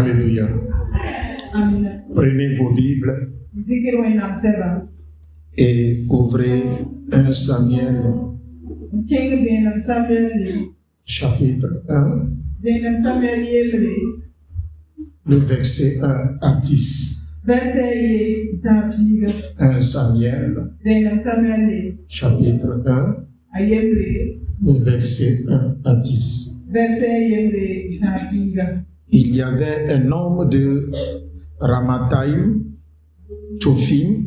Alléluia. Prenez vos Bibles et ouvrez 1 Samuel, chapitre 1, le verset 1 à 10. 1 Samuel, chapitre 1, le verset 1 à 10. Il y avait un homme de Ramathaïm, Tchophim,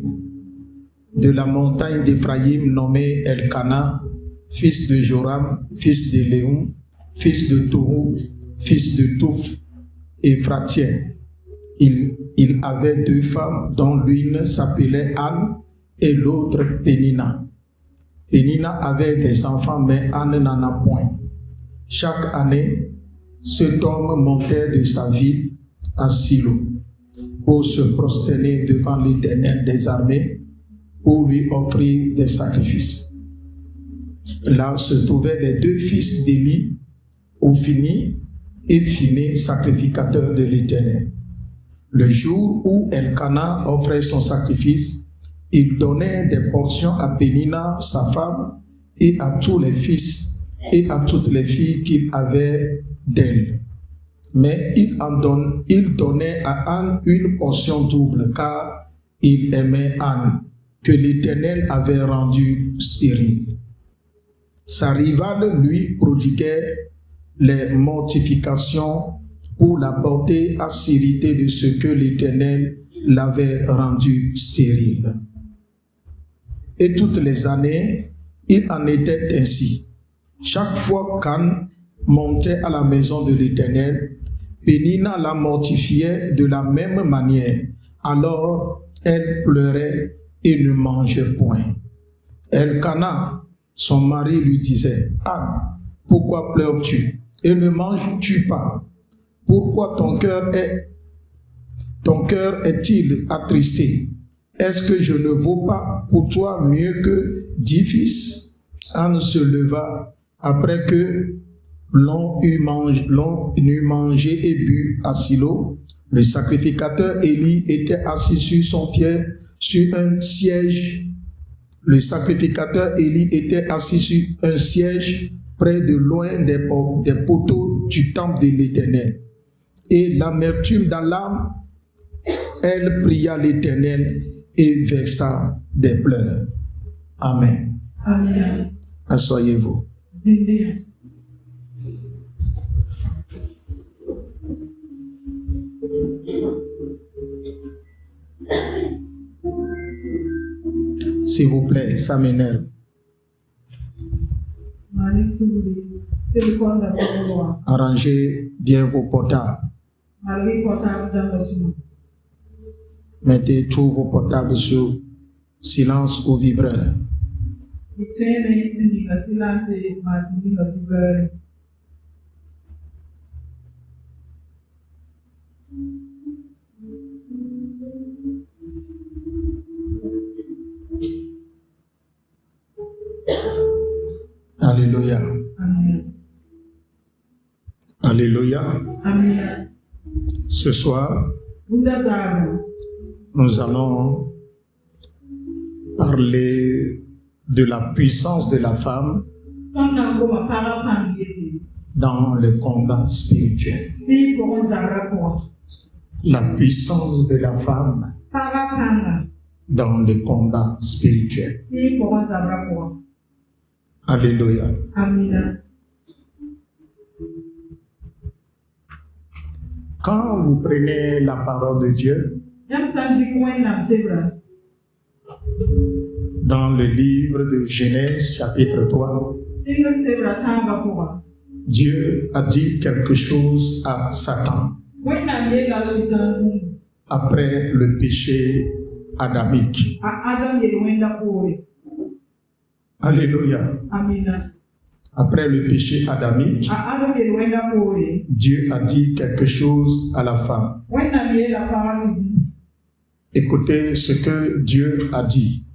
de la montagne d'Éphraïm, nommé Elkana, fils de Joram, fils de Léon, fils de Tohu, fils de Touf, Éphratien. Il avait 2 femmes, dont l'une s'appelait Anne et l'autre Pénina. Pénina avait des enfants, mais Anne n'en a point. Chaque année, cet homme montait de sa ville à Silo pour se prosterner devant l'Éternel des armées, pour lui offrir des sacrifices. Là se trouvaient les 2 fils d'Élie, Ophni et Phiné, sacrificateurs de l'Éternel. Le jour où Elkana offrait son sacrifice, il donnait des portions à Pénina, sa femme, et à tous les fils et à toutes les filles qu'il avait d'elle. Mais il donnait à Anne une portion double, car il aimait Anne, que l'Éternel avait rendue stérile. Sa rivale lui prodiguait les mortifications pour la porter à s'irriter de ce que l'Éternel l'avait rendu stérile. Et toutes les années, il en était ainsi. Chaque fois qu'Anne montait à la maison de l'Éternel, Pénina la mortifiait de la même manière. Alors elle pleurait et ne mangeait point. Elkana, son mari, lui disait: Anne, pourquoi pleures-tu et ne manges-tu pas? Pourquoi ton cœur est-il attristé? Est-ce que je ne vaux pas pour toi mieux que 10 fils? Anne se leva après que l'on eut mangé et bu à Silo. Le sacrificateur Élie était assis sur son pied sur un siège. Le sacrificateur Élie était assis sur un siège près de loin des poteaux du temple de l'Éternel. Et l'amertume dans l'âme, elle pria l'Éternel et versa des pleurs. Amen. Amen. Asseyez-vous. S'il vous plaît, ça m'énerve. Arrangez bien vos portables. Mettez tous vos portables sur silence ou vibreur. Alléluia. Amen. Alléluia. Amen. Ce soir, nous allons parler de la puissance de la femme dans le combat spirituel. La puissance de la femme dans le combat spirituel. Alléluia. Amen. Quand vous prenez la parole de Dieu, dans le livre de Genèse, chapitre 3, Dieu a dit quelque chose à Satan après le péché adamique. Alléluia. Amen. Après le péché adamique, Dieu a dit quelque chose à la femme. Écoutez ce que Dieu a dit.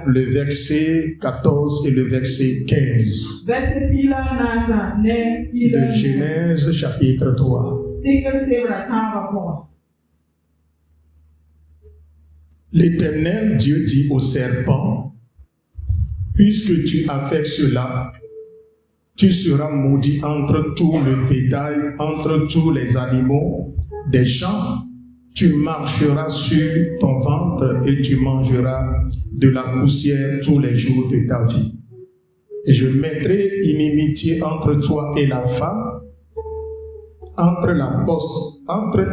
Le verset 14 et le verset 15 de Genèse chapitre 3. L'Éternel Dieu dit au serpent, puisque tu as fait cela, tu seras maudit entre tout le bétail, entre tous les animaux des champs. Tu marcheras sur ton ventre et tu mangeras de la poussière tous les jours de ta vie. Et je mettrai inimitié entre toi et la femme, entre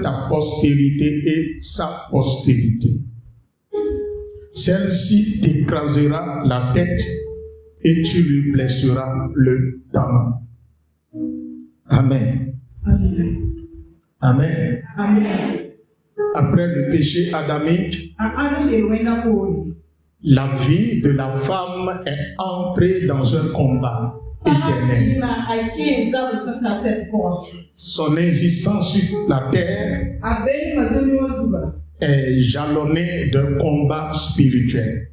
ta postérité et sa postérité. Celle-ci t'écrasera la tête et tu lui blesseras le talon. Amen. Amen. Amen. Amen. Après le péché adamique, la vie de la femme est entrée dans un combat éternel. Son existence sur la terre est jalonnée d'un combat spirituel.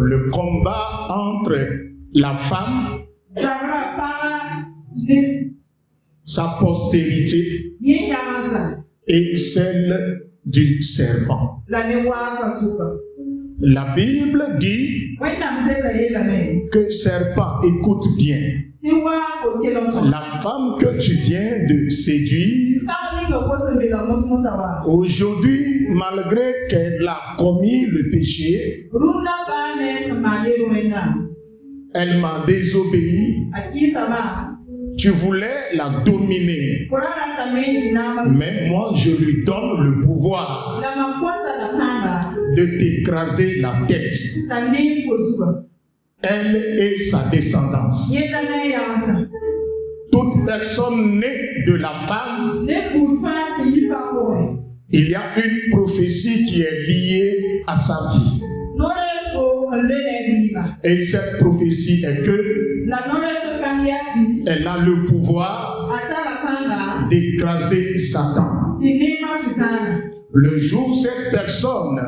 Le combat entre la femme, sa postérité et celle du serpent. La Bible dit que le serpent, écoute bien, la femme que tu viens de séduire, aujourd'hui, malgré qu'elle a commis le péché, elle m'a désobéi. Tu voulais la dominer, mais moi je lui donne le pouvoir de t'écraser la tête. Elle et sa descendance. Toute personne née de la femme, il y a une prophétie qui est liée à sa vie. Et cette prophétie est que elle a le pouvoir d'écraser Satan. Le jour où cette personne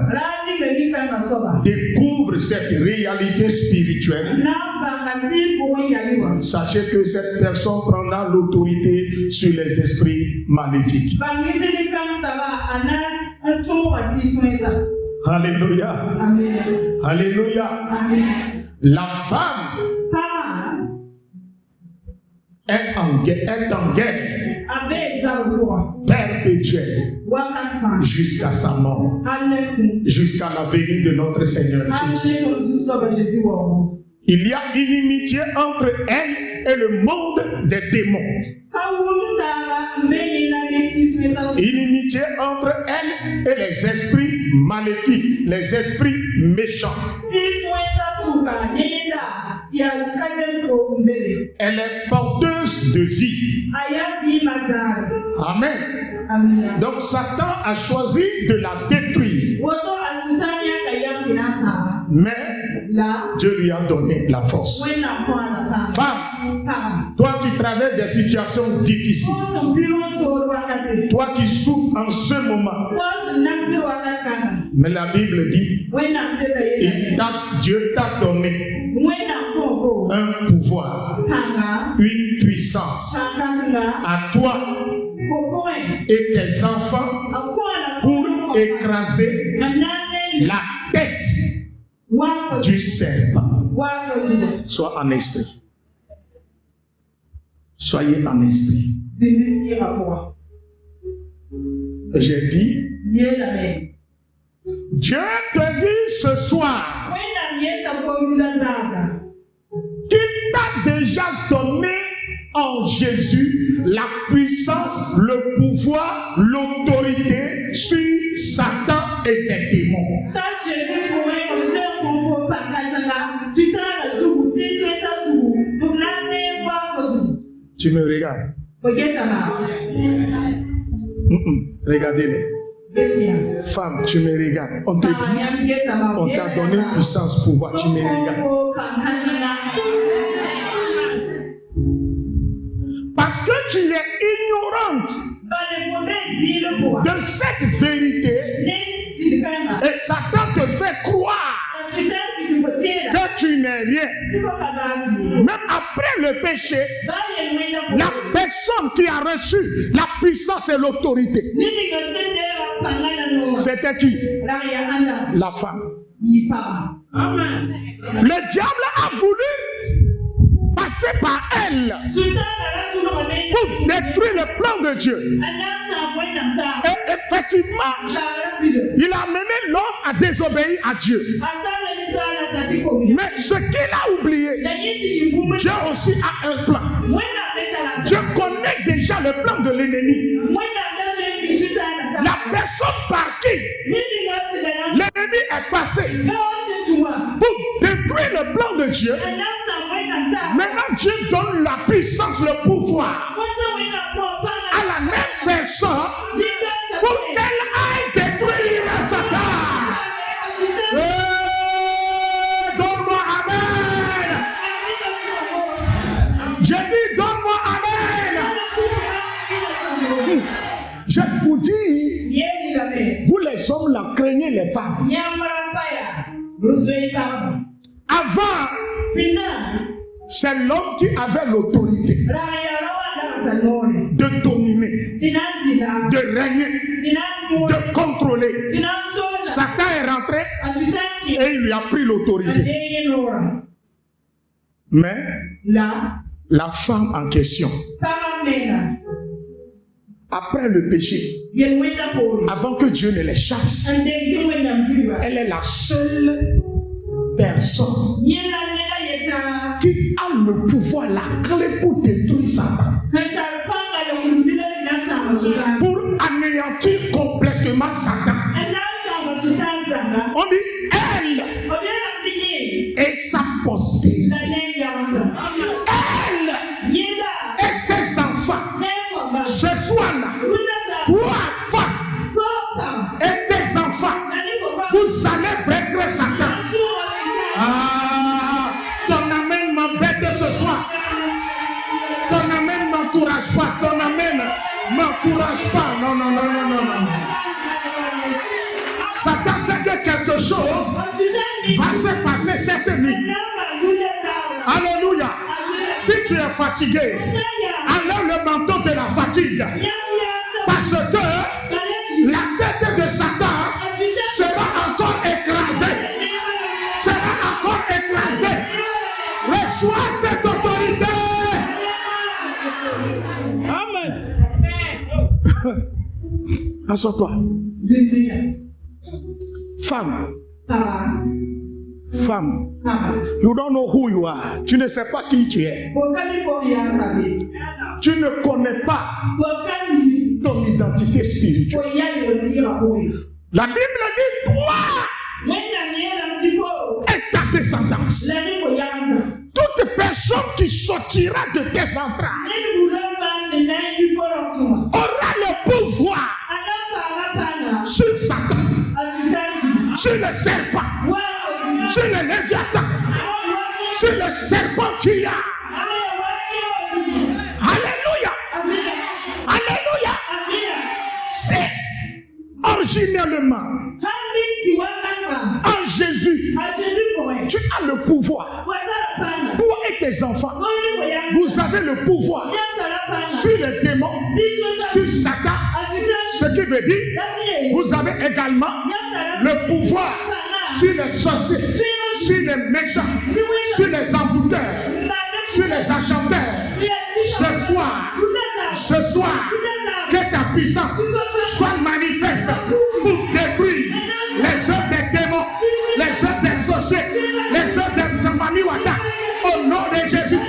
découvre cette réalité spirituelle, sachez que cette personne prendra l'autorité sur les esprits maléfiques. Alléluia. Amen. Alléluia. Amen. La femme est en guerre perpétuelle jusqu'à sa mort, jusqu'à la venue de notre Seigneur Jésus. Il y a inimitié entre elle et le monde des démons. Inimitié entre elle et les esprits maléfiques, les esprits méchants. Elle est porteuse de vie. Amen. Amen. Donc Satan a choisi de la détruire. Mais Dieu lui a donné la force. Femme, toi qui traverses des situations difficiles, toi qui souffres en ce moment, mais la Bible dit, Dieu t'a donné un pouvoir, une puissance à toi et tes enfants pour écraser la tête du serpent. Sois en esprit. Soyez en esprit. J'ai dit, Dieu te dit ce soir qu'il t'a déjà donné en Jésus la puissance, le pouvoir, l'autorité sur Satan et ses démons. Tu me regardes? Regardez-les. Femme, tu me regardes. On te dit, on t'a donné puissance, pouvoir. Tu me regardes. Parce que tu es ignorante de cette vérité et Satan te fait croire que tu n'es rien. Même après le péché, la personne qui a reçu la puissance et l'autorité, c'était qui? La femme. Amen. Le diable a voulu passer par elle pour détruire le plan de Dieu. Et effectivement, il a amené l'homme à désobéir à Dieu. Mais ce qu'il a oublié, Dieu aussi a un plan. Dieu connaît déjà le plan de l'ennemi. La personne par qui l'ennemi est passé pour détruire le plan de Dieu. Maintenant, Dieu donne la puissance, le pouvoir à la même personne pour qu'elle aille détruire Satan. Donne-moi Amen. J'ai dit donne-moi Amen. Je vous dis, vous les hommes là, craignez les femmes. Avant, c'est l'homme qui avait l'autorité de dominer, de régner, de contrôler. Satan est rentré et il lui a pris l'autorité. Mais la femme en question, après le péché, avant que Dieu ne les chasse, elle est la seule personne qui a le pouvoir, la clé pour détruire Satan, pour anéantir complètement Satan. On dit elle et sa postérité, elle et ses enfants. Ce soir-là, toi, femme et tes enfants, vous allez vaincre Satan. Ton amen m'embête ce soir. Ton amen ne m'encourage pas. Ton amen ne m'encourage pas. Non, non, non, non, non, non. Satan sait que quelque chose va se passer cette nuit. Alléluia. Si tu es fatigué, enlève le manteau de la fatigue. Parce que la tête de Satan sera encore écrasée. Sera encore écrasée. Reçois cette autorité. Amen. Assois-toi. Femme. Femme. You don't know who you are. Tu ne sais pas qui tu es. Tu ne connais pas ton identité spirituelle. La Bible dit toi et ta descendance. Toute personne qui sortira de tes entrailles aura le pouvoir sur Satan, sur le serpent, sur le léviathan, sur le serpent fuyard. Alléluia. Alléluia. C'est originellement en Jésus. Tu as le pouvoir. Toi et tes enfants, vous avez le pouvoir sur les démons, sur Satan. Ce qui veut dire, vous avez également le pouvoir sur les sorciers, sur les méchants, sur les envoûteurs, sur les enchanteurs. Ce soir, que ta puissance soit manifeste pour détruire les œuvres des démons, les œuvres des sorciers, les œuvres des Mamiwata. Au nom de Jésus,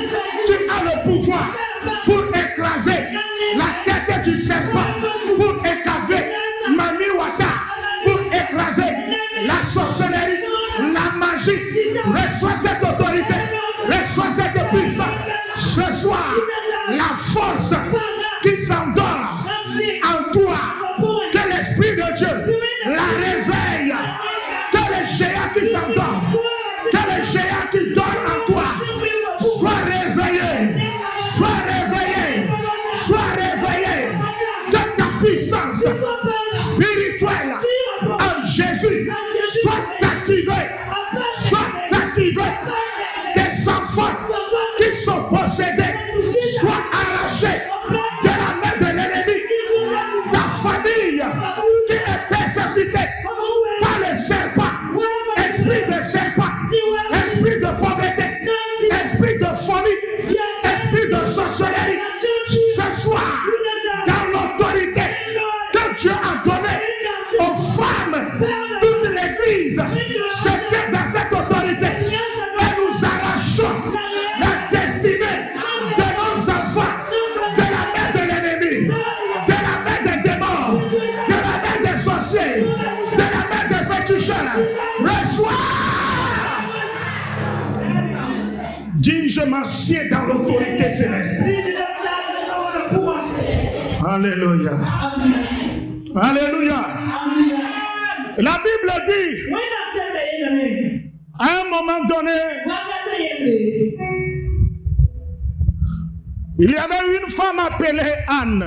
tu as le pouvoir pour écraser la tête du serpent, pour écraser Mamiwata, pour écraser la sorcellerie, la magie. Reçois cette autorité, reçois cette puissance. Ce soir, la force qui s'endort en toi, que l'Esprit de Dieu la réveille, que le géant qui s'endort, que le géant qui dort en toi soit réveillé, soit réveillé, soit réveillé, que ta puissance spirituelle en Jésus soit activée, tes enfants qui sont possédés soient arrachés arraché de la main de l'ennemi. Ta famille qui est persécutée par le serpent, esprit de serpent, esprit de pauvreté, esprit de folie, esprit de sorcellerie, ce soir, dans l'autorité que Dieu a donnée aux femmes, toute l'Église se tient dans cette autorité et nous arrachons la destinée de nos enfants de la main de l'ennemi, de la main des démons, de la main des sorciers, de la main des féticheurs. Reçois! Dis, je m'assieds dans l'autorité céleste. Alléluia. Alléluia. La Bible dit, à un moment donné, il y avait une femme appelée Anne.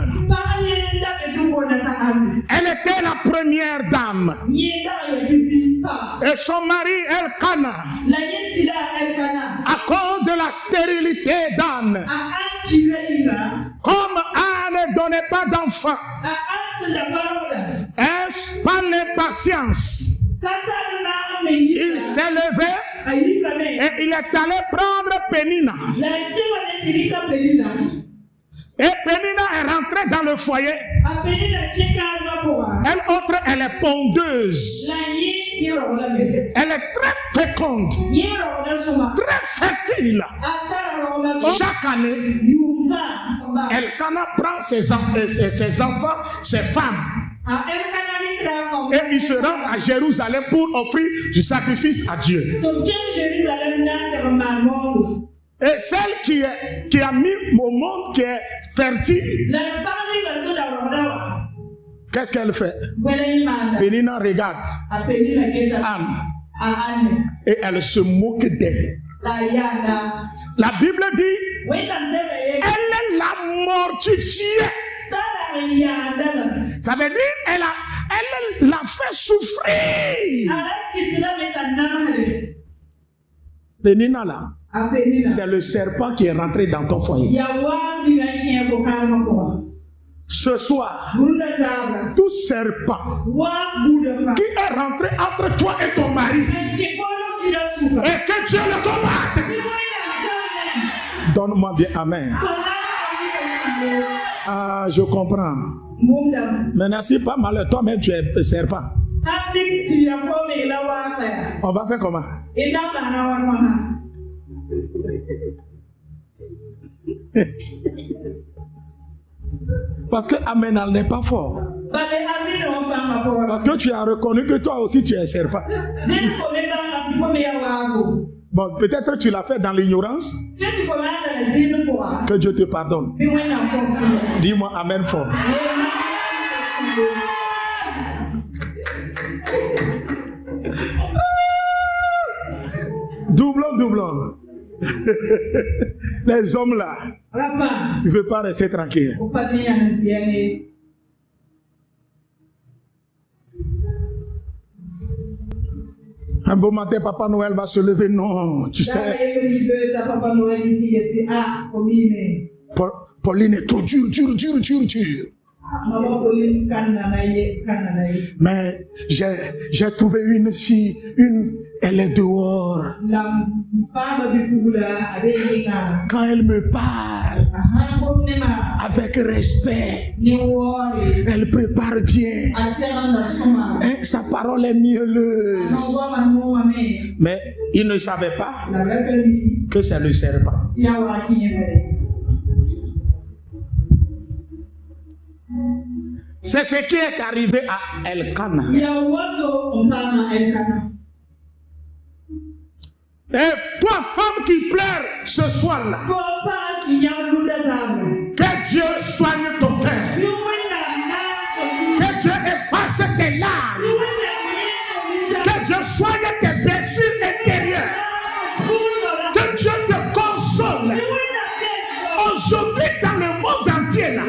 Elle était la première dame. Et son mari Elkana, à cause de la stérilité d'Anne, comme Anne ne donnait pas d'enfant, par l'impatience, il s'est levé et il est allé prendre Pénina. Et Pénina est rentrée dans le foyer. Elle autre, elle est pondeuse. Elle est très féconde, très fertile. Chaque année, Elkana prend ses enfants, ses femmes, et il se rend à Jérusalem pour offrir du sacrifice à Dieu. Et celle qui a mis au monde, qui est fertile, qu'est-ce qu'elle fait? Pénina regarde Anne et elle se moque d'elle. La Bible dit, elle l'a mortifiée. Ça veut dire, elle l'a fait souffrir. Pénina là, c'est le serpent qui est rentré dans ton foyer. Ce soir, tout serpent qui est rentré entre toi et ton mari, et que Dieu le combatte. Donne-moi bien amen. Ah, je comprends. Maintenant, si pas mal, toi-même tu es serpent. On va faire comment? Parce que Amen n'est pas fort. Parce que tu as reconnu que toi aussi tu es serpent. Bon, peut-être tu l'as fait dans l'ignorance. Que Dieu te pardonne. Dis-moi Amen fort. Doublons. Les hommes là, ils ne veulent pas rester tranquilles. Un beau matin, Papa Noël va se lever. Non, tu sais. Pauline est trop dure. Mais j'ai trouvé une fille, elle est dehors. Quand elle me parle, avec respect, elle prépare bien. Et sa parole est mielleuse. Mais il ne savait pas que c'est le serpent. C'est ce qui est arrivé à Elkana. Et toi, femme qui pleure ce soir-là, que Dieu soigne ton cœur. Que Dieu efface tes larmes. Que Dieu soigne tes blessures intérieures. Que Dieu te console. Aujourd'hui, dans le monde entier, là,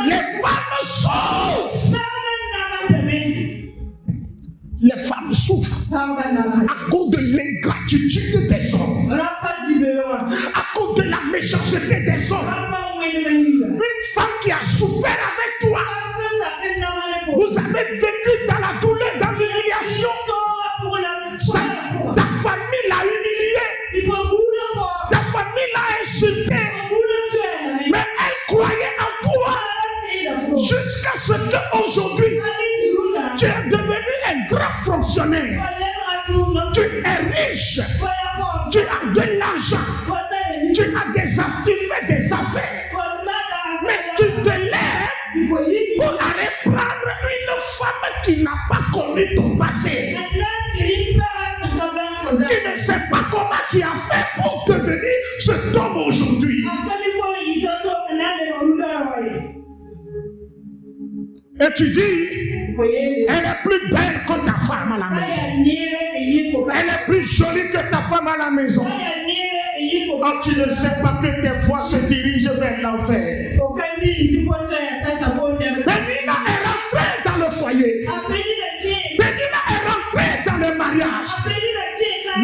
les femmes souffrent. Les femmes souffrent à cause de l'ingratitude des hommes, à cause de la méchanceté des hommes. croyait en toi jusqu'à ce qu'aujourd'hui, tu es devenu un grand fonctionnaire. Tu es riche. Tu as de l'argent. Tu as des affaires. Mais tu te lèves pour aller prendre une femme qui n'a pas connu ton passé. Tu ne sais pas comment tu as fait pour devenir cet homme aujourd'hui. Et tu dis, elle est plus belle que ta femme à la maison. Elle est plus jolie que ta femme à la maison. Oh, tu ne sais pas que tes voix se dirigent vers l'enfer. Pénina est rentrée dans le foyer. Pénina est rentrée dans le mariage.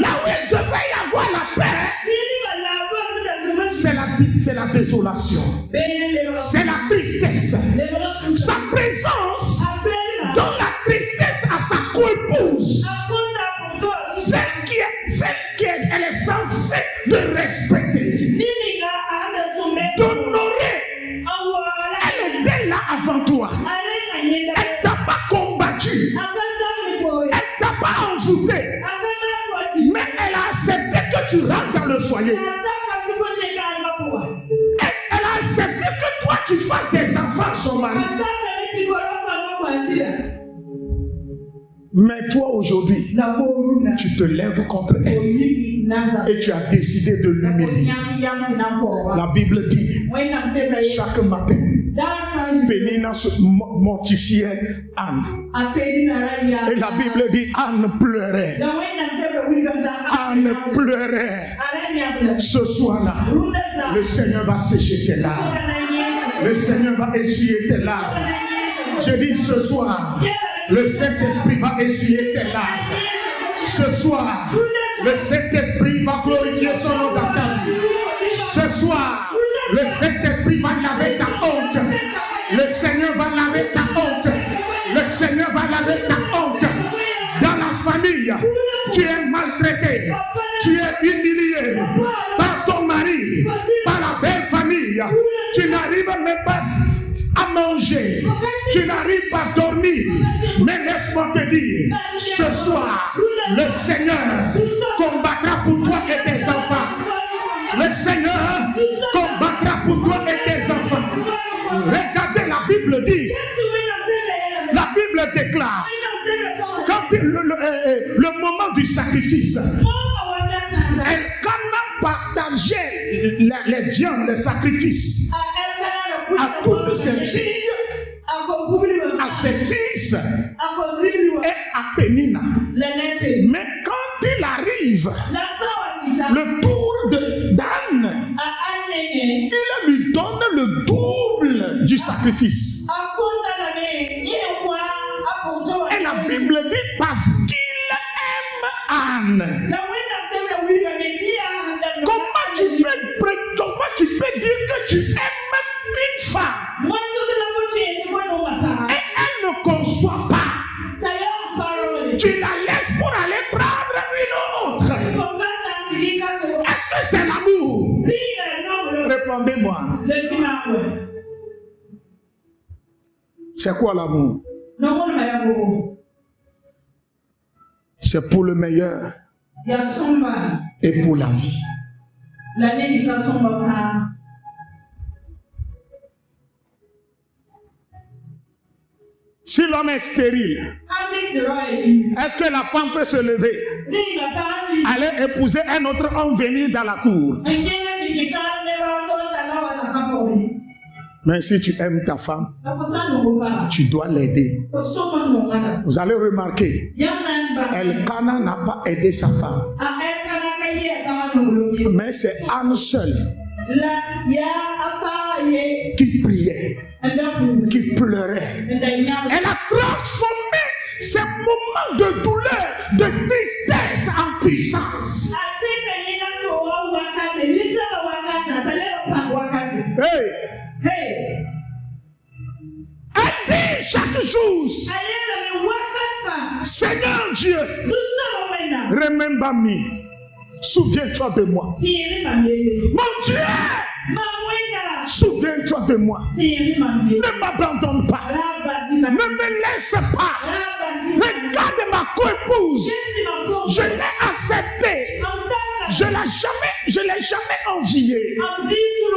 Là où il devait y avoir la paix, c'est la désolation. C'est la tristesse. Sa présence donne la tristesse à sa co-épouse. Celle qui est, elle est censée de respecter, d'honorer. Elle était là avant toi. Elle t'a pas combattu. Elle t'a pas envoûté. Mais elle a accepté que tu rentres dans le foyer. Elle a accepté que toi tu fasses des enfants, son mari. Mais toi aujourd'hui, tu te lèves contre elle et tu as décidé de l'humilier. La Bible dit, chaque matin, Pénina se mortifiait Anne. Et la Bible dit, Anne pleurait. Anne pleurait. Ce soir-là, le Seigneur va sécher tes larmes. Le Seigneur va essuyer tes larmes. Je dis ce soir, le Saint-Esprit va essuyer tes larmes. Ce soir, le Saint-Esprit va glorifier son nom dans ta vie. Ce soir, le Saint-Esprit va laver ta honte. Le Seigneur va laver ta honte. Le Seigneur va laver ta honte. Dans la famille, tu es maltraité. Tu es humilié par ton mari, par la belle famille. Tu n'arrives même pas à manger, tu n'arrives pas à dormir. Mais laisse-moi te dire, ce soir, le Seigneur combattra pour toi et tes enfants. Le Seigneur combattra pour toi et tes enfants. Regardez, la Bible dit, la Bible déclare, quand le moment du sacrifice, Elkana partageait les viandes, les sacrifices à toutes ses filles, à ses fils et à Pénina. Mais quand il arrive le tour d'Anne, il lui donne le double du sacrifice. Et la Bible dit parce qu'il aime Anne. Comment tu peux dire que tu aimes une femme et elle ne conçoit pas? Tu la laisses pour aller prendre une autre. Est-ce que c'est l'amour? Répondez-moi. C'est quoi l'amour? C'est pour le meilleur et pour la vie. Si l'homme est stérile, est-ce que la femme peut se lever, aller épouser un autre homme, venir dans la cour? Mais si tu aimes ta femme, tu dois l'aider. Vous allez remarquer, Elkana n'a pas aidé sa femme. Mais c'est Anne seule qui priait, qui pleurait. Elle a transformé ces moments de douleur, de tristesse en puissance. Hey! Elle dit chaque jour, Seigneur Dieu, remember me. Souviens-toi de moi. Mon Dieu, Souviens-toi de moi. Ne m'abandonne pas. Ne me laisse pas. Regarde ma co-épouse. Je l'ai acceptée. Je l'ai jamais enviée.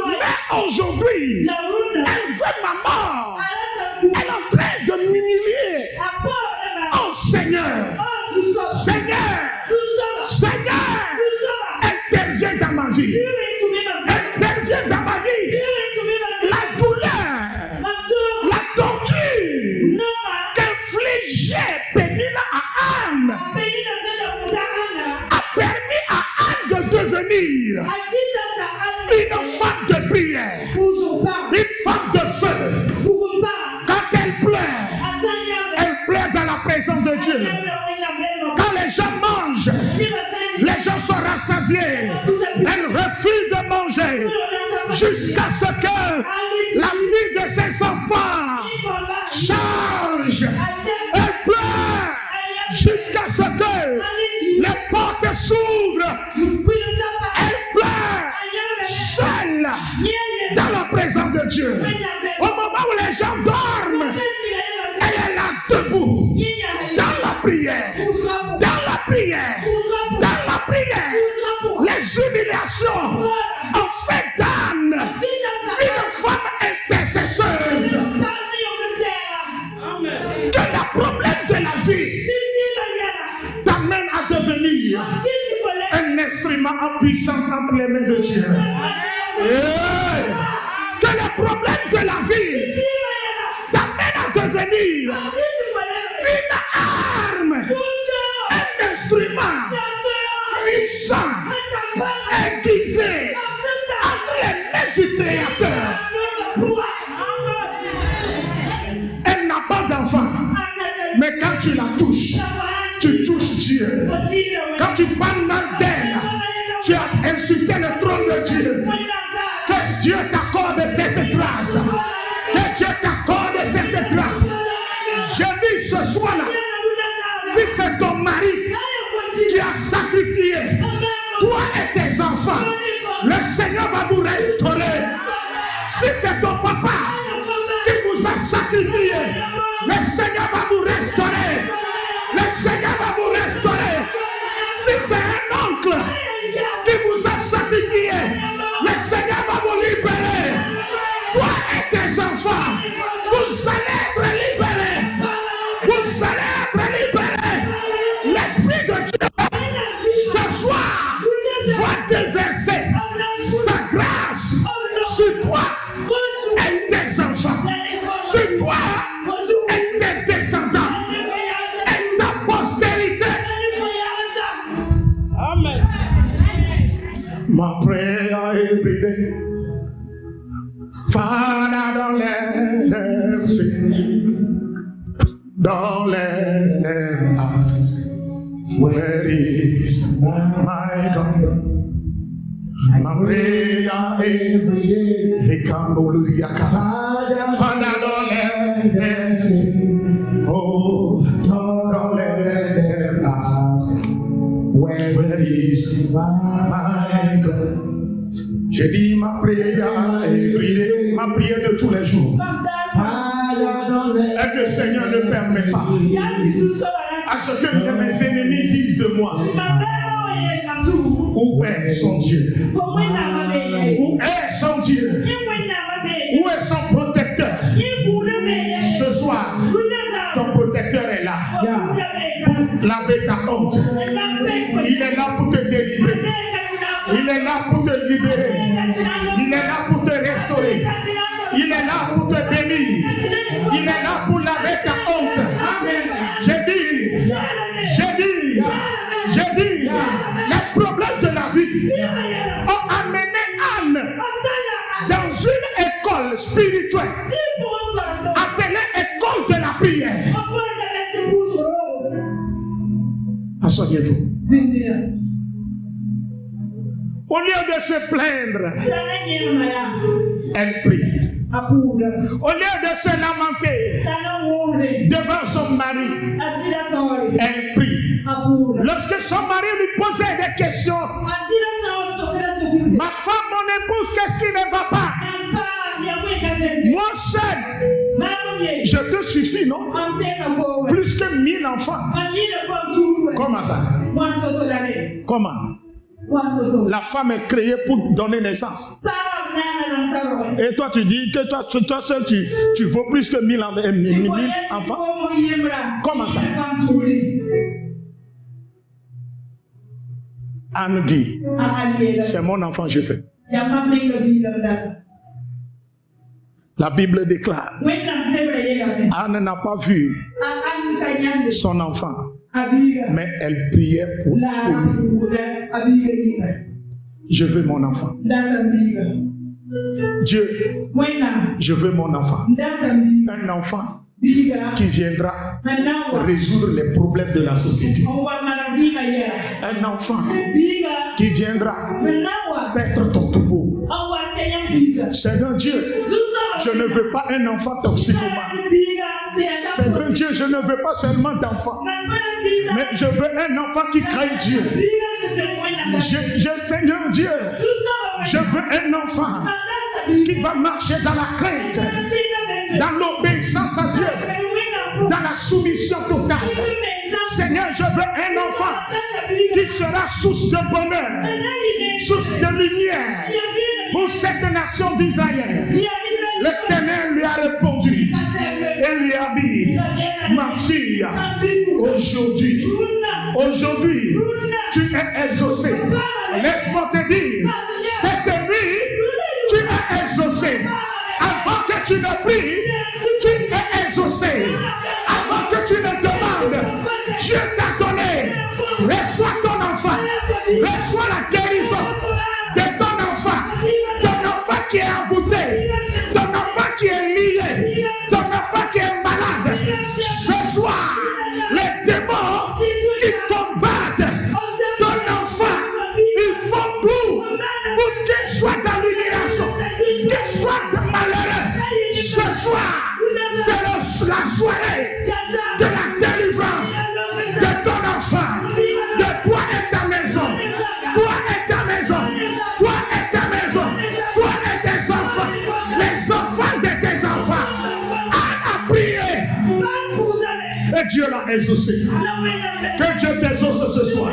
Mais aujourd'hui, elle veut ma mort. Elle est en train de m'humilier. Oh Seigneur, interviens dans ma vie. Interviens dans ma vie. La douleur, la torture qu'infligeait Pénina à Anne a permis à Anne de devenir une femme de prière, une femme de feu. Quand elle pleure dans la présence de Dieu. Quand les gens mangent, les gens sont rassasiés. Elle refuse de manger jusqu'à ce que la vie de ses enfants change. Elle pleure jusqu'à ce que les portes s'ouvrent. Elle pleure seule dans la présence de Dieu. Au moment où les gens dorment, elle est là debout dans la prière. Dans la prière. Dans la prière. Les humiliations ont fait d'Anne une femme intercesseuse. Que le problème de la vie t'amène à devenir un instrument puissant entre les mains de Dieu. Que le problème de la vie t'amène à devenir une arme, un instrument puissant, aiguisé entre les mains du Créateur. Elle n'a pas d'enfant, mais quand tu la touches, tu touches Dieu. Quand tu parles mal d'elle, tu as insulté le trône de Dieu. Que Dieu t'accorde cette grâce. Que Dieu t'accorde cette grâce. Je dis ce soir-là, si c'est ton mari qui a sacrifié toi et tes enfants, le Seigneur va vous restaurer. Si c'est ton papa qui vous a sacrifié, le Seigneur va vous restaurer. Le Seigneur va vous restaurer. Si c'est un oncle qui vous a sacrifié, le Seigneur va vous libérer. Toi et tes enfants, vous allez être libérés. Vous allez être libérés. L'Esprit de Dieu, ce soir, va déverser sa grâce sur toi et tes enfants, sur toi et tes descendants et ta postérité. Amen. My prayer every day, Father, don't let them see, don't let them ask, where is my God? My prayer every day, Father, don't let them see, oh, don't let them ask, where is my God? J'ai dit ma prière every day, ma prière de tous les jours. Et que le Seigneur ne permet pas à ce que mes ennemis disent de moi. Où est son Dieu? Où est son Dieu? Où est son protecteur? Ce soir, ton protecteur est là. Laver ta honte. Il est là pour te délivrer. Il est là pour te libérer. Il est là pour te restaurer. Il est là pour te bénir. Il est là pour laver ta honte. J'ai dit, les problèmes de la vie ont amené Anne dans une école spirituelle appelée école de la prière. Asseyez-vous. Au lieu de se plaindre, elle prie. Au lieu de se lamenter devant son mari, elle prie. Lorsque son mari lui posait des questions, ma femme, mon épouse, qu'est-ce qui ne va pas? Moi seul, je te suffis, non? Plus que 1000 enfants. Comment ça? Comment? La femme est créée pour donner naissance. Et toi, tu dis que toi seul, tu vaux plus que 1000 enfants. Comment ça? Anne dit, c'est mon enfant, je fais. La Bible déclare, Anne n'a pas vu son enfant, mais elle priait pour lui. Je veux mon enfant. Dieu, je veux mon enfant. Un enfant qui viendra résoudre les problèmes de la société. Un enfant qui viendra paître ton troupeau. Seigneur Dieu, je ne veux pas un enfant toxicomane. Seigneur Dieu, je ne veux pas seulement d'enfants, mais je veux un enfant qui craint Dieu. Seigneur Dieu, je veux un enfant qui va marcher dans la crainte, dans l'obéissance à Dieu, dans la soumission totale. Seigneur, je veux un enfant qui sera source de bonheur, source de lumière pour cette nation d'Israël. L'Éternel lui a répondu et lui a dit, ma fille, aujourd'hui, tu es exaucée. Laisse-moi te dire, cette nuit, tu es exaucé. Avant que tu ne pries, tu es exaucé. Avant que tu ne demandes, Dieu t'a donné. Reçois ton enfant. Reçois la guérison de ton enfant. Ton enfant qui est envoûté. Ton enfant qui est lié. Ton enfant qui est malade. Ce soir, les démons qui combattent ton enfant, ils font tout pour qu'il soit dans l'humiliation, qu'il soit malheureux. Ce soir, c'est la soirée de la délivrance de ton enfant, de toi et ta maison, toi et ta maison, toi et ta maison, toi et tes enfants, les enfants de tes enfants. Anne a prié et Dieu l'a exaucé. Que Dieu t'exauce ce soir.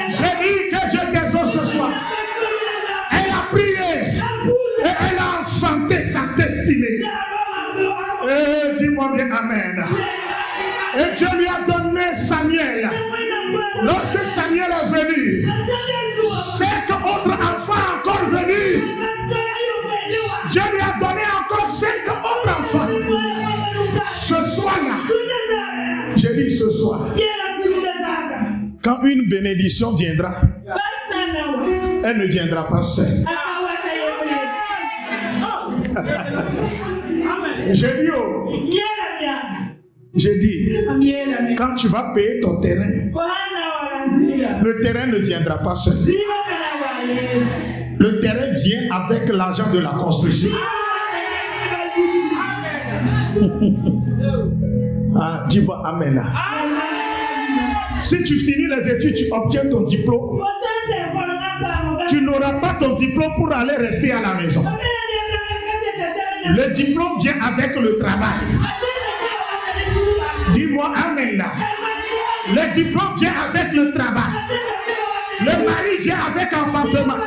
J'ai dit que Dieu t'exauce ce soir. Elle a prié et elle a enfanté sa destinée. Et dis-moi bien amen. Et Dieu lui a donné Samuel. Lorsque Samuel est venu, 5 autres enfants encore venus. Dieu lui a donné encore 5 autres enfants. Ce soir-là, j'ai dit ce soir, quand une bénédiction viendra, elle ne viendra pas seule. J'ai dit, quand tu vas payer ton terrain, le terrain ne viendra pas seul. Le terrain vient avec l'argent de la construction. Ah, dis-moi amen là. Si tu finis les études, tu obtiens ton diplôme. Tu n'auras pas ton diplôme pour aller rester à la maison. Le diplôme vient avec le travail. Dis-moi amen là. Le diplôme vient avec le travail. Le mari vient avec enfantement.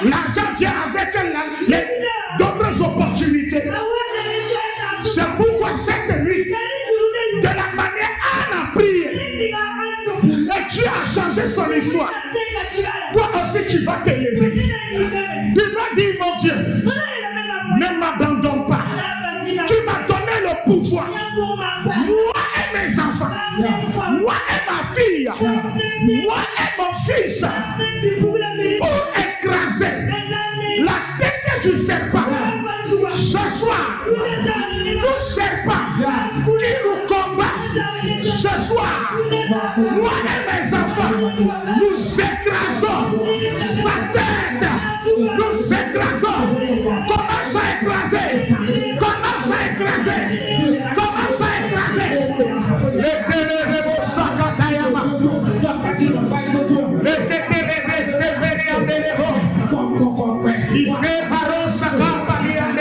L'argent vient avec d'autres opportunités. C'est pourquoi cette nuit, de la manière Anne a prié, et Dieu a changé son histoire. Toi aussi tu vas te lever. Tu vas dire, mon Dieu, ne m'abandonne pas. Tu m'as donné le pouvoir. Moi et mes enfants, moi et ma fille, moi et mon fils, pour écraser la tête du serpent. Ce soir, nous serpents qui nous combattent. Ce soir, moi et mes enfants, nous écrasons sa tête. Nous écrasons. Commence à écraser. Commence à écraser. Commence à écraser. Les télérémos Sakatayama. Les télérémos Sakatayama.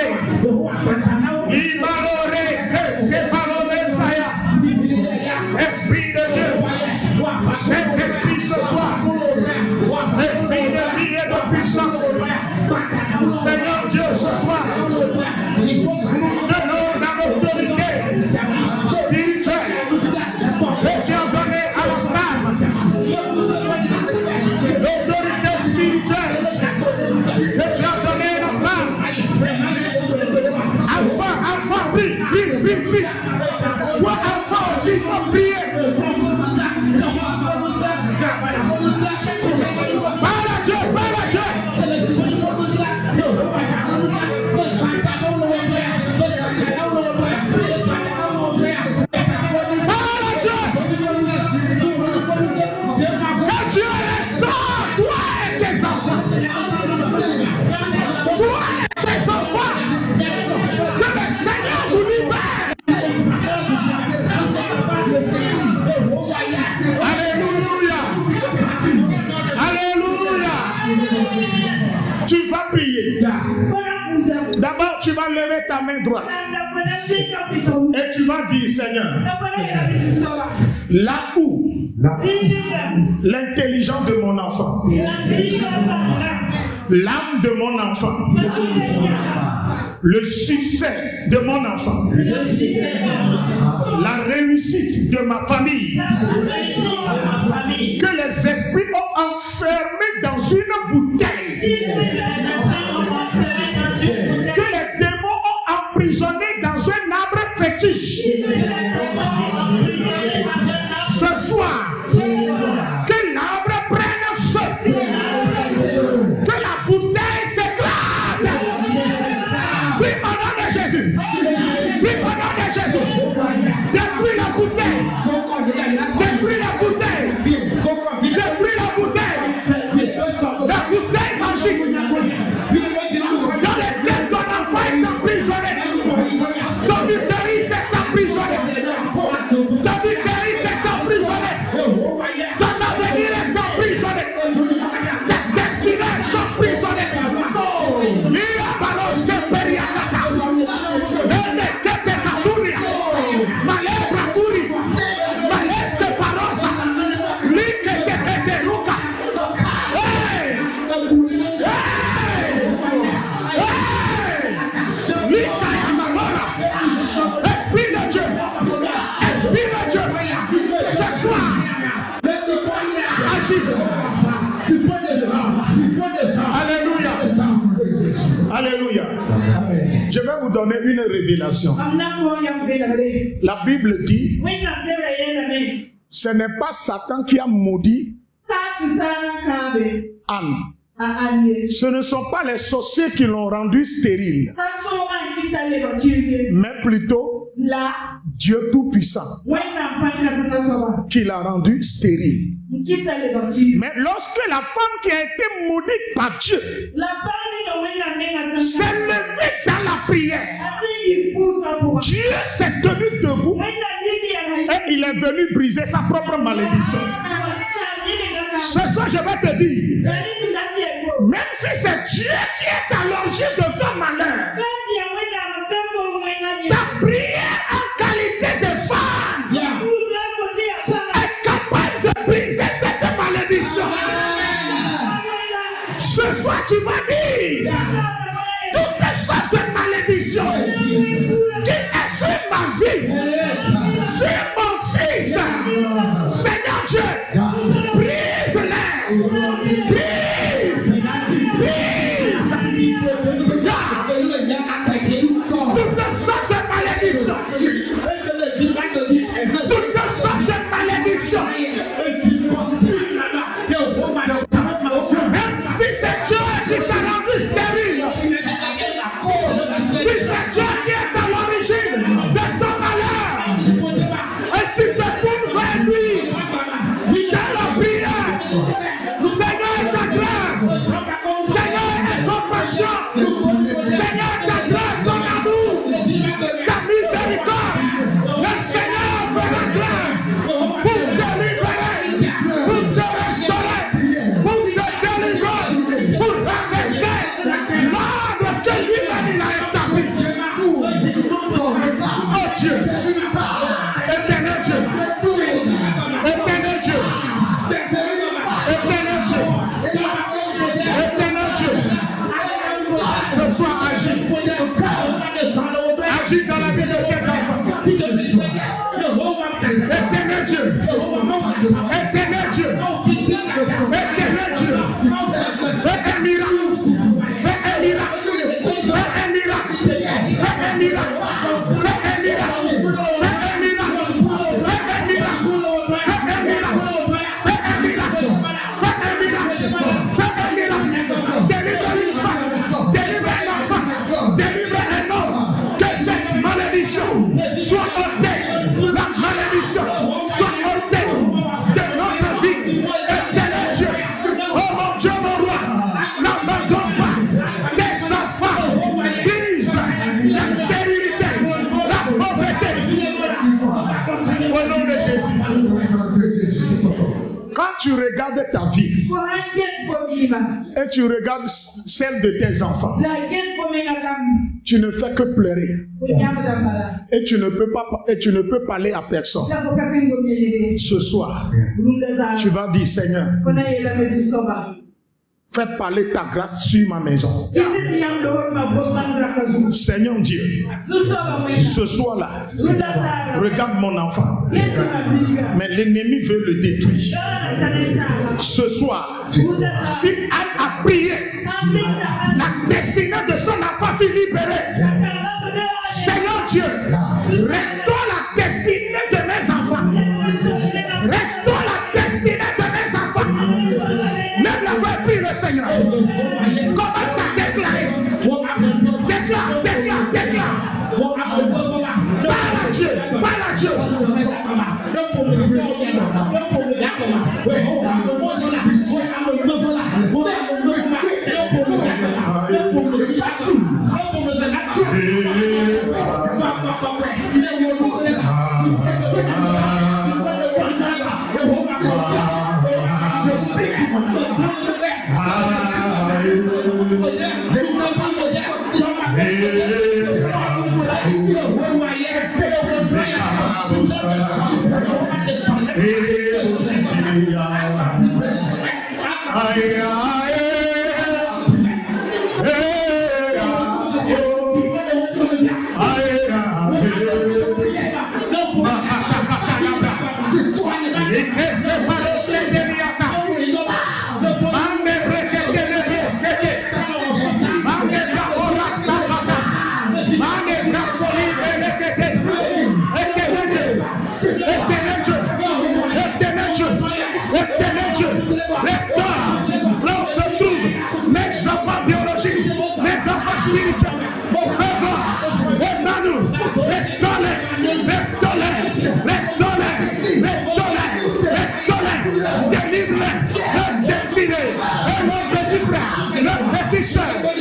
de l'autorité spirituelle que tu as donnée à la femme. L'autorité spirituelle que tu as donnée à la femme. Alpha, prie. Toi, Alpha aussi, faut prier. Parle à Dieu. Que Dieu restaure toi et tes enfants. Toi et tes enfants. Que le Seigneur vous libère. Alléluia. Tu vas prier. D'abord, tu vas lever ta main droite. Et tu vas dire, Seigneur, là où l'intelligence de mon enfant, l'âme de mon enfant, le succès de mon enfant, la réussite de ma famille, que les esprits ont enfermé dans une bouteille, que les démons ont emprisonné dans un arbre fétiche. Ce soir, que l'arbre prenne feu, que la bouteille s'éclate. Prie au nom de Jésus. Prie au nom de Jésus. Détruis la bouteille. Détruis la bouteille. Détruis la bouteille. La bouteille magique. Dans laquelle ton enfant est emprisonné. Ton utérus est emprisonné. Ton utérus est emprisonné. Ton avenir est emprisonné. Ta destinée est emprisonnée. Il a balos que periakata. Elle est que kalunia. Malebra turi. Maleste parosa. Like te ruka. Hey! Lika ya malora. Esprit de Dieu. Esprit de Dieu. Ce soir. Alléluia. Alléluia. Je vais vous donner une révélation. La Bible dit, ce n'est pas Satan qui a maudit Anne. Ce ne sont pas les sorciers qui l'ont rendue stérile, mais plutôt Dieu Tout-Puissant qui l'a rendue stérile. Mais lorsque la femme qui a été maudite par Dieu s'est levée dans la prière, Dieu s'est tenu debout et il est venu briser sa propre malédiction. Ce soir, je vais te dire, même si c'est Dieu qui est à l'origine de ton malheur, ta prière en qualité de femme est capable de briser cette malédiction. Ce soir, tu vas dire toutes sortes de malédictions qui est sur ma vie, sur mon fils. Seigneur Dieu, brise-les, brise, brise. Toutes sortes de malédictions, toutes sortes de malédictions. Même si c'est Dieu qui t'a rendu stérile, si c'est Dieu qui est à l'origine de ton malheur, et tu te tournes vers lui dans la prière, Seigneur ta grâce, Seigneur aie compassion, Seigneur ta grâce, ton amour, ta miséricorde, le Seigneur fera grâce pour te libérer, pour te restaurer, pour te délivrer, pour renverser l'ordre que lui-même a établi. Oh Dieu, éternel Dieu, éternel Dieu, éternel Dieu, éternel Dieu, ce soir agis, la stérilité, la pauvreté. Au nom de Jésus. Quand tu regardes ta vie et tu regardes celle de tes enfants, tu ne fais que pleurer. Et tu ne peux parler à personne. Ce soir, tu vas dire, Seigneur, fais parler ta grâce sur ma maison. Seigneur Dieu, ce soir-là, regarde mon enfant. Mais l'ennemi veut le détruire. Ce soir, si Anne a prié, la destinée de son enfant fut libérée. Seigneur Dieu, restaure la destinée de mes enfants. Restaure la destinée de mes enfants. Même la voix prie le Seigneur. Commence à déclarer. Déclare, déclare, déclare. Parle à Dieu, parle à Dieu.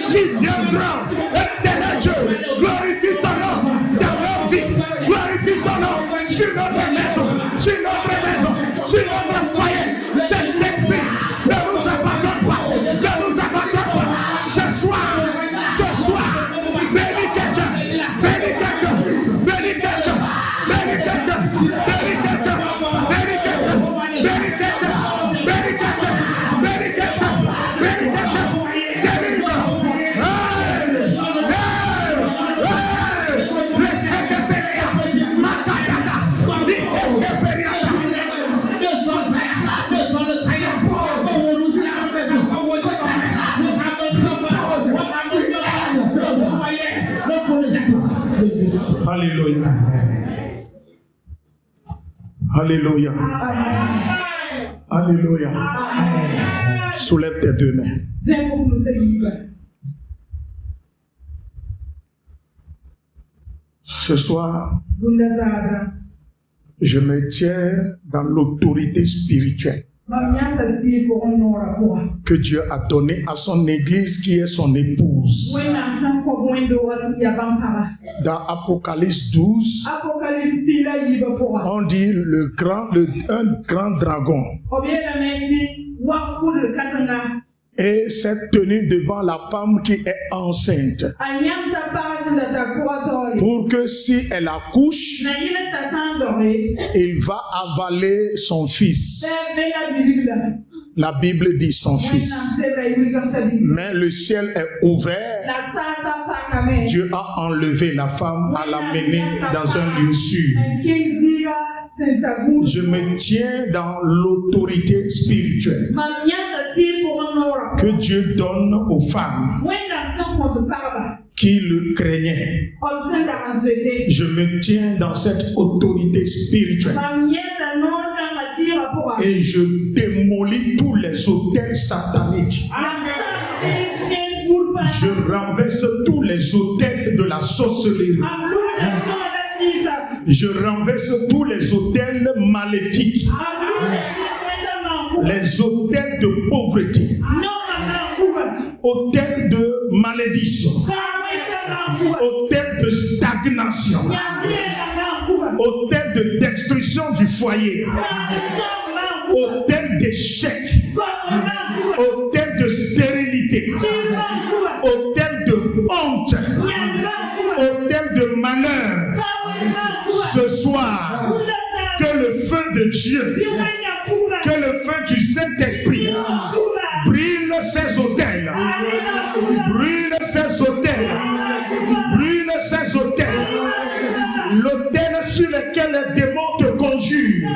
Qui viendra, éternel Dieu, glorifie ton nom dans leur vie, glorifie ton nom sur notre maison, sur notre maison, sur notre foyer. Cet esprit ne nous abandonne pas, ne nous abandonne pas. Ce soir, bénis quelqu'un, bénis quelqu'un, bénis quelqu'un, bénis quelqu'un, bénis quelqu'un, bénis quelqu'un, bénis quelqu'un, bénis quelqu'un, bénis quelqu'un, bénis quelqu'un. Alléluia. Alléluia. Alléluia. Soulève tes deux mains. Ce soir, je me tiens dans l'autorité spirituelle que Dieu a donnée à son église qui est son épouse. Dans Apocalypse 12, on dit un grand dragon et s'est tenu devant la femme qui est enceinte pour que si elle accouche, il va avaler son fils. La Bible dit son fils. Mais le ciel est ouvert. Dieu a enlevé la femme, a l'amené dans un lieu sûr. Je me tiens dans l'autorité spirituelle que Dieu donne aux femmes qui le craignaient. Je me tiens dans cette autorité spirituelle et je démolis tous les autels sataniques. Je renverse tous les autels de la sorcellerie. Je renverse tous les autels maléfiques, les autels de pauvreté, hôtel de malédiction, hôtel de stagnation, hôtel de destruction du foyer, hôtel d'échec, hôtel de stérilité, hôtel de honte, hôtel de malheur. Ce soir, que le feu de Dieu, que le feu du Saint-Esprit brûle ces hôtels, brûle ces hôtels, brûle ces hôtels, l'hôtel sur lequel les démons te conjurent.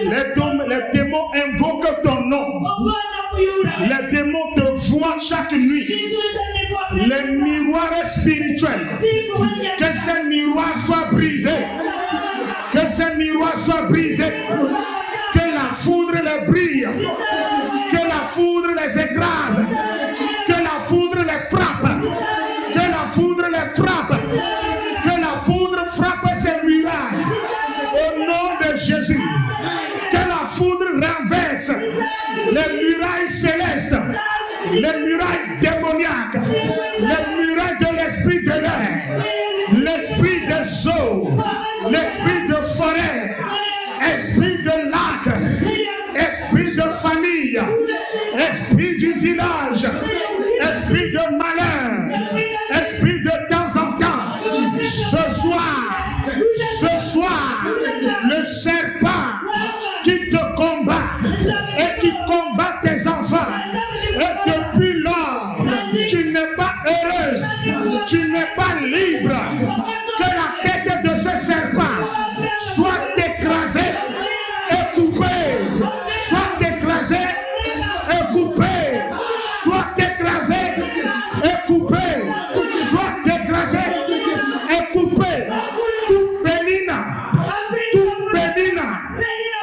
Les démons invoquent ton nom. Les démons te voient chaque nuit. Les miroirs spirituels, que ces miroirs soient brisés. Que ces miroirs soient brisés. Que la foudre les brille. Que la foudre les écrase. Que la foudre les frappe. Que la foudre les frappe. Que la foudre frappe ces murailles. Au nom de Jésus. Que la foudre renverse les murailles célestes. Les murailles démoniaques. Les murailles de l'esprit de l'air. L'esprit des eaux. L'esprit de forêt. Esprit de lac. Esprit de famille. Esprit du village. Esprit de malheur. Esprit de temps en temps. Ce soir, le serpent qui te combat et qui combat tes enfants. Et depuis lors, tu n'es pas heureuse, tu n'es pas libre. Que la tête de ce serpent soit écrasée et coupée, soit écrasée et coupée, soit écrasée et coupée, soit écrasée et coupée.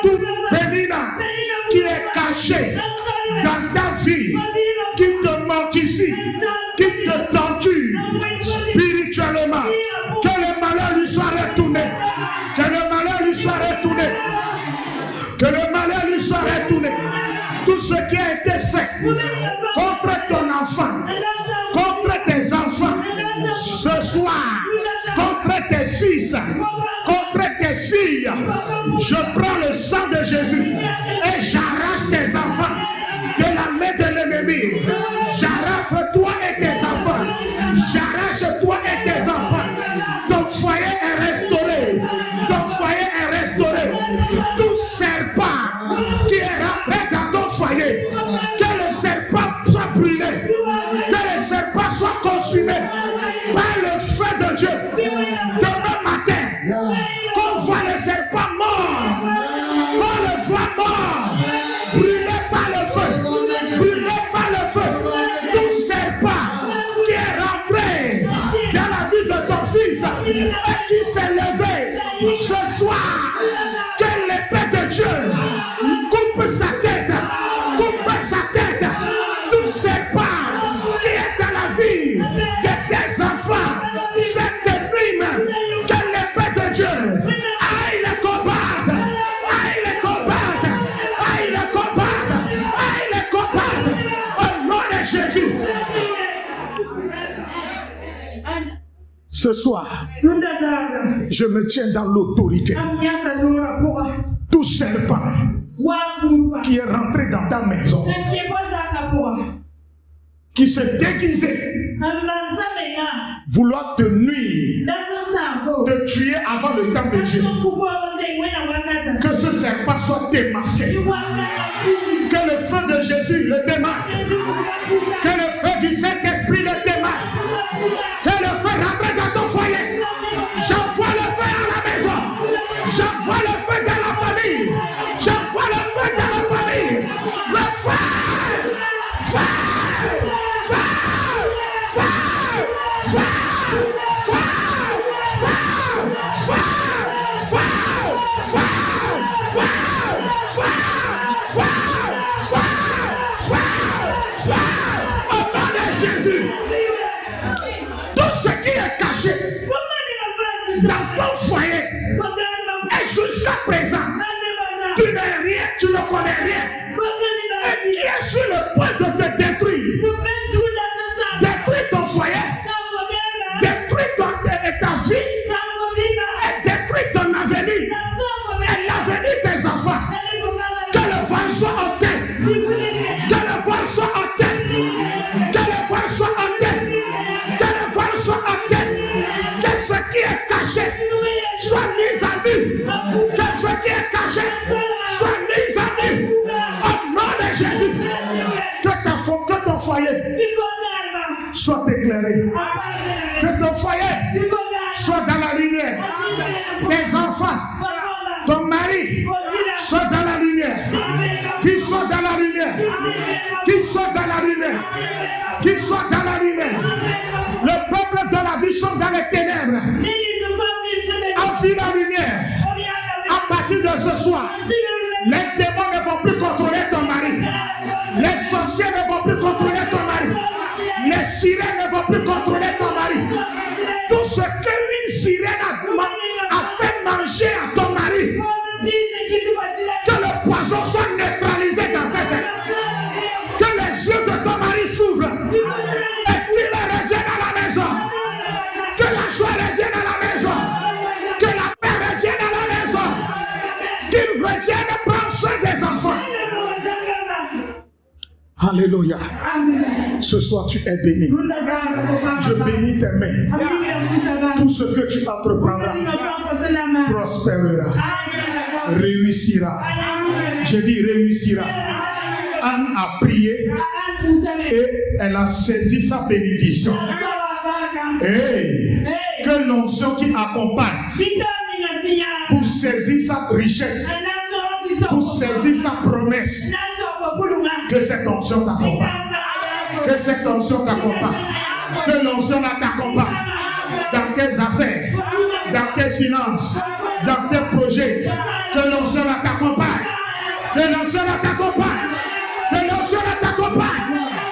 Toute pénina qui est cachée dans ta vie, qui te mortifie, qui te torture spirituellement, que le malheur lui soit retourné, que le malheur lui soit retourné, que le malheur lui soit retourné. Tout ce qui a été fait contre ton enfant, contre tes enfants, ce soir, contre tes fils, contre tes filles, je prends le sang de Jésus et j'arrache tes enfants de la main de l'ennemi. J'arrache toi et tes enfants. J'arrache toi et tes enfants. Ton foyer est restauré. Ton foyer est restauré. Tout serpent qui est rentré dans ton foyer, que le serpent soit brûlé, que le serpent soit consumé par le feu de Dieu. Demain matin, qu'on voit le serpent mort, qu'on le voit mort, brûlé par le feu, brûlé par le feu. Tout serpent qui est rentré dans la vie de ton fils et qui s'est levé ce soir, que l'épée de Dieu coupe sa tête, tout serpent qui est dans la vie de tes enfants, cette nuit même, que l'épée de Dieu aille les combattre, aille les combattre, aille les combattre, aille les combattre, au nom de Jésus. Ce soir, je me tiens dans l'autorité. Tout serpent qui est rentré dans ta maison, qui se déguisait, vouloir te nuire, te tuer avant le temps de Dieu, que ce serpent soit démasqué, que le feu de Jésus le démasque, que le feu du Saint-Esprit le démasque, que le feu rentre dans ton foyer. J'envoie le feu à la maison, j'envoie le feu dans la famille, j'envoie le feu dans la famille, le feu, feu, feu, feu, feu, feu, feu, feu, feu, au nom de Jésus. Tout ce qui est caché dans ton foyer et jusqu'à présent, tu n'es rien, tu ne connais rien, et qui est sur le point de te détruire, foyer soit dans la lumière. Tes enfants, ton mari, soit dans la lumière. Qu'il soit dans la lumière. Qu'il soit dans la lumière. Qu'il soit dans la lumière. Le peuple de la vie sont dans les ténèbres. Enfuis la lumière. À partir de ce soir, les démons ne vont plus contrôler ton mari. Les sorciers ne vont plus contrôler ton mari. Les sirènes ne vont plus contrôler ton mari. Tout ce qu'une sirène a fait manger à ton mari, que le poison soit neutralisé dans cette terre. Que les yeux de ton mari s'ouvrent et qu'il revienne à la maison. Que la joie revienne à la maison. Que la paix revienne à la maison. Qu'il revienne prendre soin des enfants. Alléluia. Ce soir tu es béni. Je bénis tes mains. Tout ce que tu entreprendras prospérera, réussira. Je dis réussira. Anne a prié et elle a saisi sa bénédiction. Et que l'onction qui accompagne pour saisir sa richesse, pour saisir sa promesse, que cette onction t'accompagne. Que cette onction t'accompagne. Que l'onction t'accompagne dans tes affaires, dans tes finances, dans tes projets. Que l'onction t'accompagne. Que l'onction t'accompagne. Que l'onction t'accompagne.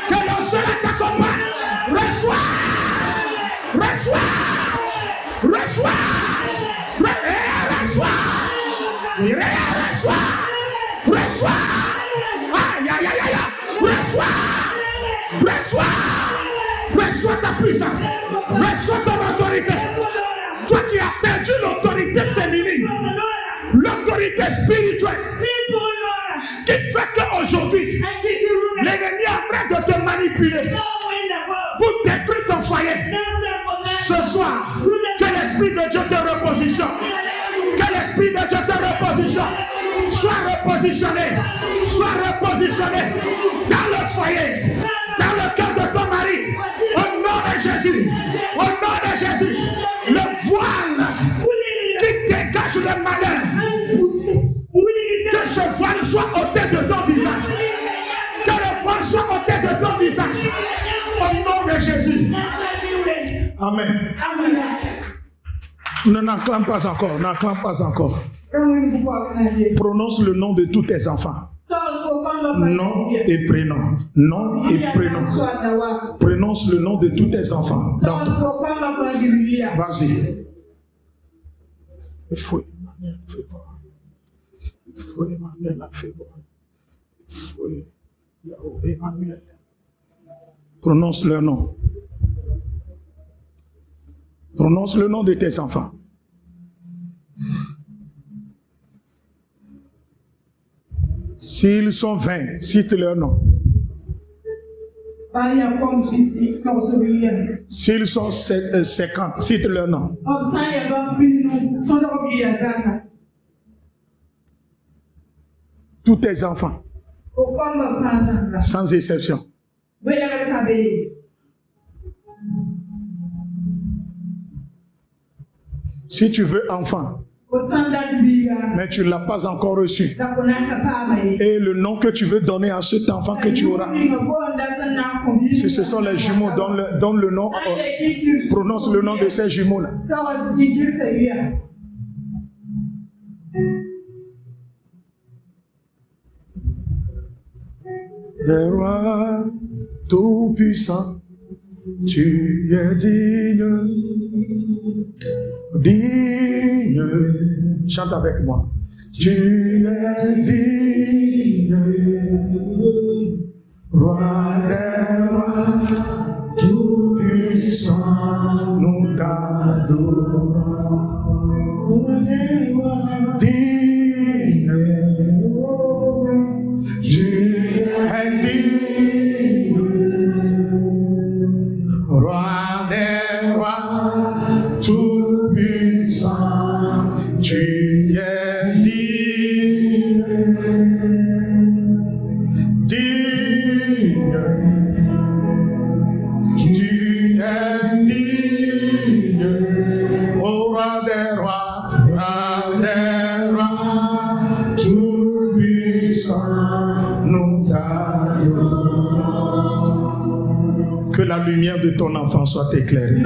Que l'onction t'accompagne. Reçois. Reçois. Reçois. Reçois. Reçois. Reçois. Aïe, aïe, aïe, aïe. Reçois. Reçois. Reçois ta puissance. Reçois ton autorité. Toi qui as perdu l'autorité féminine, l'autorité spirituelle, qui fait qu'aujourd'hui, l'ennemi est en train de te manipuler pour détruire ton foyer. Ce soir, que l'Esprit de Dieu te repositionne. Que l'Esprit de Dieu te repositionne. Sois repositionné. Sois repositionné dans le foyer, dans le cœur de ton mari. Au nom de Jésus. Au nom de Jésus. Le voile qui dégage le malheur. Que ce voile soit ôté de ton visage. Que le voile soit ôté de ton visage. Au nom de Jésus. Amen. N'acclame pas encore. N'acclame pas encore. Prononce le nom de tous tes enfants. Nom et prénom. Nom et prénom. Prononce le nom de tous tes enfants. Vas-y. Il faut Emmanuel, fais voir. Il faut Emmanuel, fais voir. Il faut Emmanuel. Prononce leur nom. Prononce le nom de tes enfants. S'ils sont 20, cite leur nom. S'ils sont 50, cite leur nom. Tous tes enfants, sans exception. Si tu veux enfant, mais tu ne l'as pas encore reçu, et le nom que tu veux donner à cet enfant que tu auras, si ce sont les jumeaux, donne le nom, prononce le nom de ces jumeaux-là. Le roi tout-puissant, tu es digne, digne. Chante avec moi. Tu es digne, roi des rois, tout-puissant, nous t'adorons. Digne, tu es digne, roi des rois, tout-puissant, tu es digne, digne, tu es digne, la lumière de ton enfant soit éclairée.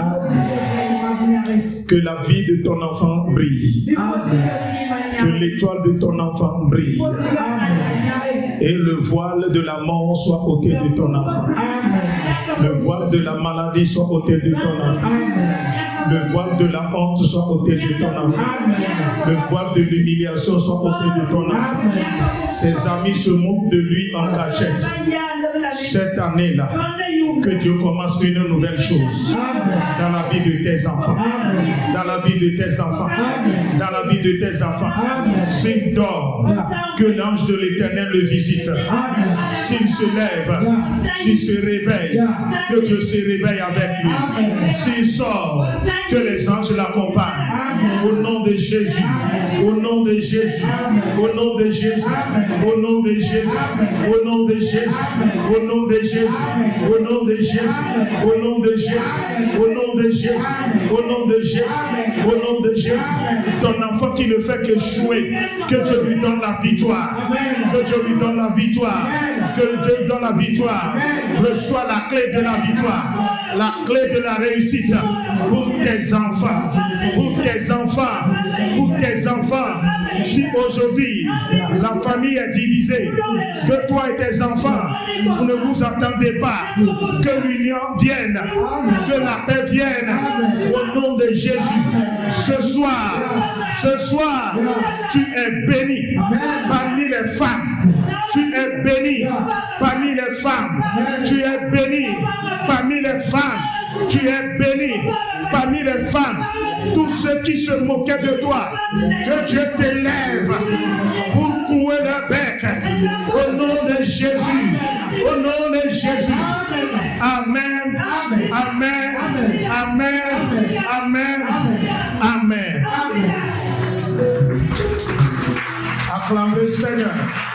Que la vie de ton enfant brille. Que l'étoile de ton enfant brille. Et le voile de la mort soit ôté de ton enfant. Le voile de la maladie soit ôté de ton enfant. Le voile de la honte soit ôté de ton enfant. Le voile de l'humiliation soit ôté de ton enfant. Ses amis se moquent de lui en cachette. Cette année-là, que Dieu commence une nouvelle chose dans la vie de tes enfants. Dans la vie de tes enfants. Dans la vie de tes enfants. S'il dort, que l'ange de l'Éternel le visite. S'il se lève, s'il se réveille, que Dieu se réveille avec lui. S'il sort, que les anges l'accompagnent. Au nom de Jésus. Au nom de Jésus. Au nom de Jésus. Au nom de Jésus. Au nom de Jésus. Au nom de Jésus. Au nom de Jésus. Au nom de Jésus. Au nom de Jésus. Au nom de Jésus. Au nom de Jésus. Ton enfant qui ne fait que jouer, que Dieu lui donne la victoire. Que Dieu lui donne la victoire. Que Dieu lui donne la victoire. Reçois la clé de la victoire. La clé de la réussite pour tes enfants. Pour tes enfants. Pour tes enfants. Si aujourd'hui la famille est divisée, que toi et tes enfants, vous ne vous attendez pas, que l'union vienne, que la paix vienne, au nom de Jésus. Ce soir, tu es béni parmi les femmes. Tu es béni parmi les femmes. Tu es béni parmi les femmes. Tu es béni parmi les femmes. Tous ceux qui se moquaient de toi, que Dieu t'élève pour couer le bec. Au nom de Jésus. Au nom de Jésus. Amen. Amen. Amen. Amen. Amen. Acclamez le Seigneur.